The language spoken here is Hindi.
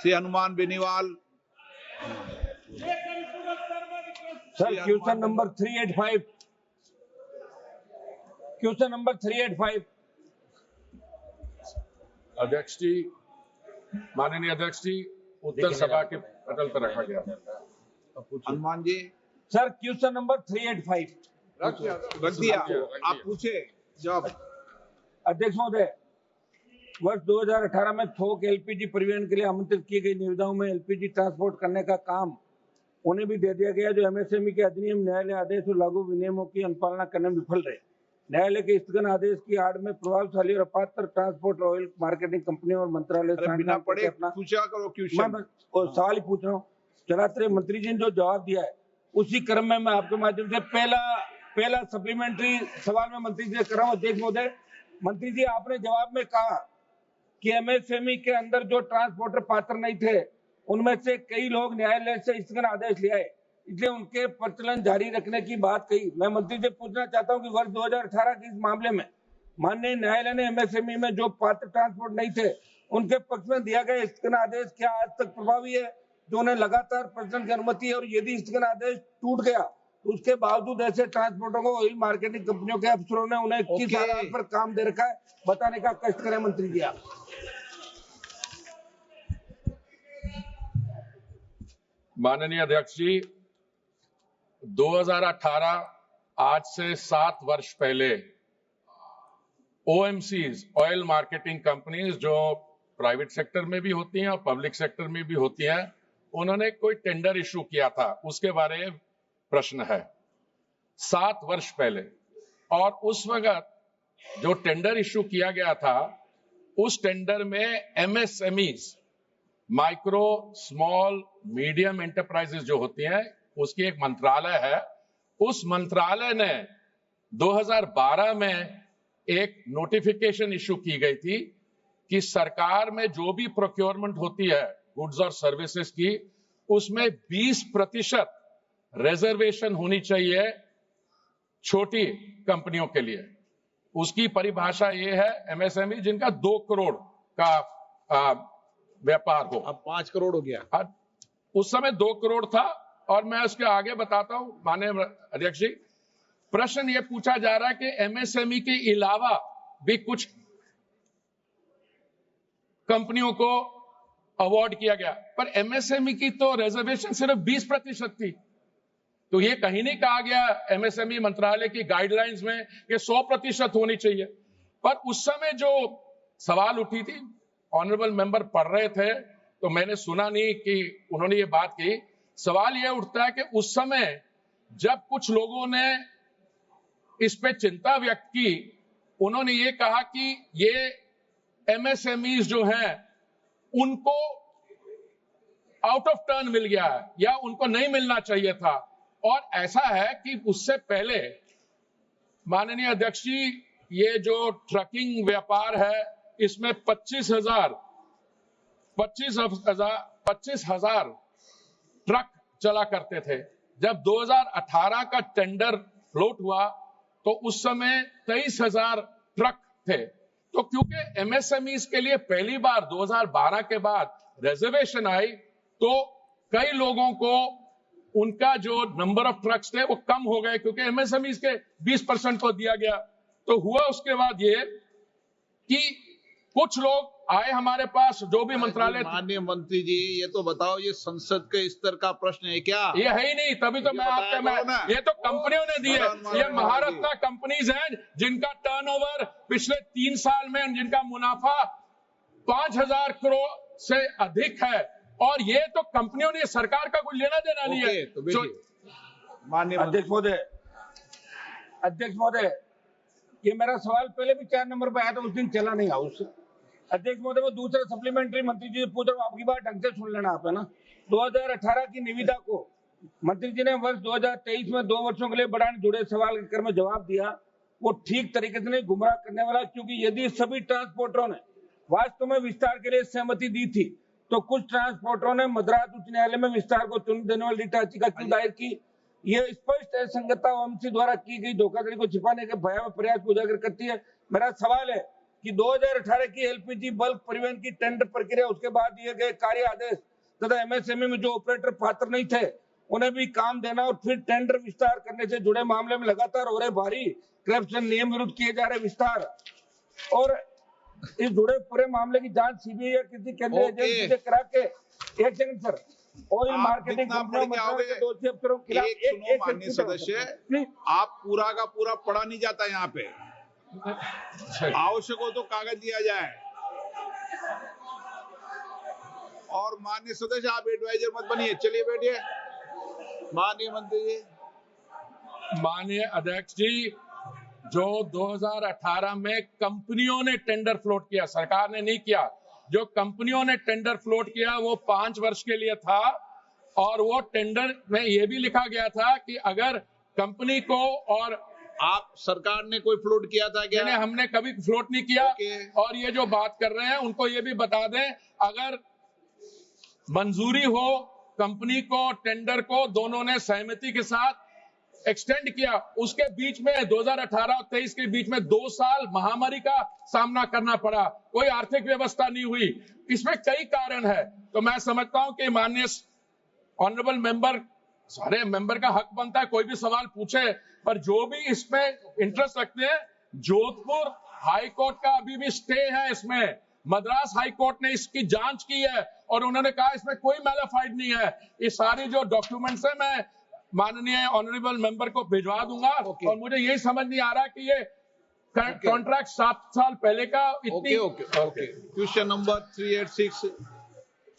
Shri Hanuman Beniwal. Sir question number 385, question number 385। अध्यक्ष जी, माननीय अध्यक्ष जी, उत्तर सभा के पटल पर रखा गया। Hanuman ji sir question number 385। रख दिया, आप पूछे जवाब। अध्यक्ष महोदय, वर्ष 2018 में थोक एलपीजी परिवहन के लिए आमंत्रित की गई निविदाओं में एलपीजी ट्रांसपोर्ट करने का काम उन्हें भी दे दिया गया जो एमएसएमई के अधिनियम, न्यायालय आदेश और लागू विनियमों की अनुपालना करने में विफल रहे। न्यायालय के स्थगन आदेश की आड़ में प्रभावशाली और अपात्र ट्रांसपोर्ट ऑयल मार्केटिंग कंपनियों और मंत्रालय बिना पढ़े पूछा करो क्वेश्चन। सवाल ही पूछ रहा हूँ। चलाते रहे मंत्री जी ने जो जवाब दिया है उसी क्रम में मैं आपके माध्यम से पहला सप्लीमेंट्री सवाल में मंत्री जी से कर रहा हूँ। अध्यक्ष महोदय, मंत्री जी आपने जवाब में कहा कि एमएसएमई के अंदर जो ट्रांसपोर्टर पात्र नहीं थे उनमें से कई लोग न्यायालय से स्थगन आदेश ले आए, इसलिए उनके प्रचलन जारी रखने की बात कही। मैं मंत्री से पूछना चाहता हूं कि वर्ष 2018 के इस मामले में माननीय न्यायालय ने एमएसएमई में जो पात्र ट्रांसपोर्ट नहीं थे उनके पक्ष में दिया गया स्थगन आदेश क्या आज तक प्रभावी है, जो उन्हें लगातार प्रचलन की अनुमति है? और यदि स्थगन आदेश टूट गया तो उसके बावजूद ऐसे ट्रांसपोर्टर को ऑयल मार्केटिंग कंपनियों के अफसरों ने उन्हें 21 आधार पर काम दे रखा है, बताने का कष्ट करें मंत्री जी आप। माननीय अध्यक्ष जी, 2018 आज से 7 वर्ष पहले ओएमसीज, ऑयल मार्केटिंग कंपनीज, जो प्राइवेट सेक्टर में भी होती हैं और पब्लिक सेक्टर में भी होती हैं, उन्होंने कोई टेंडर इशू किया था, उसके बारे में प्रश्न है। 7 वर्ष पहले, और उस वक्त जो टेंडर इशू किया गया था उस टेंडर में MSMEs, micro small medium enterprises जो होती हैं, उसकी एक मंत्रालय है। उस मंत्रालय ने 2012 में एक नोटिफिकेशन इशू की गई थी कि सरकार में जो भी प्रोक्योरमेंट होती है गुड्स और सर्विसेज की, उसमें 20% रिजर्वेशन होनी चाहिए छोटी कंपनियों के लिए। उसकी परिभाषा ये है एमएसएमई जिनका 2 करोड़ का व्यापार हो। अब 5 करोड़ हो गया। उस समय 2 करोड़ था। और मैं उसके आगे बताता हूं माननीय अध्यक्ष जी, प्रश्न ये पूछा जा रहा है कि एमएसएमई के अलावा भी कुछ कंपनियों को अवार्ड किया गया, पर एमएसएमई की तो रिजर्वेशन सिर्फ 20% थी। तो ये कहीं नहीं कहा गया एमएसएमई मंत्रालय की गाइडलाइंस में कि 100% होनी चाहिए। पर उस समय जो सवाल उठी थी, ऑनरेबल मेंबर पढ़ रहे थे तो मैंने सुना नहीं कि उन्होंने ये बात की। सवाल यह उठता है कि उस समय जब कुछ लोगों ने इस पे चिंता व्यक्त की, उन्होंने ये कहा कि ये एमएसएमईज जो हैं उनको आउट ऑफ टर्न मिल गया है या उनको नहीं मिलना चाहिए था। और ऐसा है कि उससे पहले माननीय अध्यक्ष जी, ये जो ट्रकिंग व्यापार है इसमें 25,000 ट्रक चला करते थे। जब 2018 का टेंडर फ्लोट हुआ तो उस समय 23,000 ट्रक थे। तो क्योंकि एमएसएमईज के लिए पहली बार 2012 के बाद रिजर्वेशन आई, तो कई लोगों को उनका जो नंबर ऑफ ट्रक्स थे वो कम हो गए, क्योंकि एमएसएमईज के 20% को दिया गया। तो हुआ उसके बाद ये कि कुछ लोग आए हमारे पास, जो भी मंत्रालय। माननीय मंत्री जी, ये तो बताओ, ये संसद के स्तर का प्रश्न है क्या? ये है ही नहीं, तभी तो मैं आपके ये तो कंपनियों ने दी है। ये महारत्ना कंपनीज हैं जिनका टर्नओवर पिछले 3 साल में, जिनका मुनाफा 5,000 करोड़ से अधिक है। और ये तो कंपनियों ने, सरकार का कोई लेना देना नहीं है। तो माननीय अध्यक्ष महोदय, ये मेरा सवाल पहले भी 4 नंबर पे आया था, उस दिन चला नहीं हाउस। अध्यक्ष महोदय, वो दूसरा सप्लीमेंट्री मंत्री जी से पूछ रहा हूँ, आपकी बात ढंग से सुन लेना आप, है ना। 2018 की निविदा को मंत्री जी ने वर्ष 2023 में 2 वर्षों के लिए बढ़ाने जुड़े सवाल के क्रम में जवाब दिया। वो ठीक तरीके से नहीं, गुमराह करने वाला, क्योंकि यदि सभी ट्रांसपोर्टरों ने वास्तव में विस्तार के लिए सहमति दी थी तो कुछ ट्रांसपोर्टरों ने मद्रास उच्च न्यायालय में विस्तार को चुन देने वाली रिट याचिका क्यों दायर की? यह स्पष्ट असंगतता ओएमसी द्वारा की गई धोखाधड़ी को छिपाने के भयावह प्रयास को उजागर करती है। मेरा सवाल है कि 2018 की एलपीजी बल्क परिवहन की टेंडर प्रक्रिया, उसके बाद दिए गए कार्य आदेश तथा एमएसएमई में जो ऑपरेटर पात्र नहीं थे उन्हें भी काम देना और फिर टेंडर विस्तार करने से जुड़े मामले में लगातार हो रहे भारी करप्शन, नियम विरुद्ध किए जा रहे विस्तार और इस जुड़े पूरे मामले की जांच सीबीआई या किसी केंद्रीय एजेंसी से करा के, एक सेकंड सर, ऑयल मार्केटिंग कंपनियों के दोषी अफसरों के खिलाफ सुनो माननीय सदस्य, आप पूरा का पूरा पढ़ा नहीं जाता यहाँ पे, आवश्यक हो तो कागज दिया जाए। और माननीय सदस्य आप एडवाइजर मत बनिए, चलिए बैठिए। माननीय मंत्री जी। माननीय अध्यक्ष जी, जो 2018 में कंपनियों ने टेंडर फ्लोट किया, सरकार ने नहीं किया, जो कंपनियों ने टेंडर फ्लोट किया वो 5 वर्ष के लिए था और वो टेंडर में ये भी लिखा गया था कि अगर कंपनी को, और आप सरकार ने कोई फ्लोट किया था क्या? नहीं, हमने कभी फ्लोट नहीं किया। और ये जो बात कर रहे हैं उनको ये भी बता दें, अगर मंजूरी हो कंपनी को, टेंडर को, दोनों ने सहमति के साथ एक्सटेंड किया, उसके बीच में 2018 और 23 के बीच में 2 साल महामारी का सामना करना पड़ा, कोई आर्थिक व्यवस्था नहीं हुई। इसमें कई कारण है। तो मैं समझता हूं कि माननीय ऑनरेबल मेंबर, सारे मेंबर का हक बनता है कोई भी सवाल पूछे, पर जो भी इसमें इंटरेस्ट रखते हैं, जोधपुर हाई कोर्ट का अभी भी स्टे है इसमें, मद्रास हाई कोर्ट ने इसकी जांच की है और उन्होंने कहा इसमें कोई मैलाफाइड नहीं है। ये सारी जो डॉक्यूमेंट्स है मैं माननीय ऑनरेबल मेंबर को भिजवा दूंगा। और मुझे यही समझ नहीं आ रहा कि ये कॉन्ट्रैक्ट 7 साल पहले का इतनी क्वेश्चन नंबर 386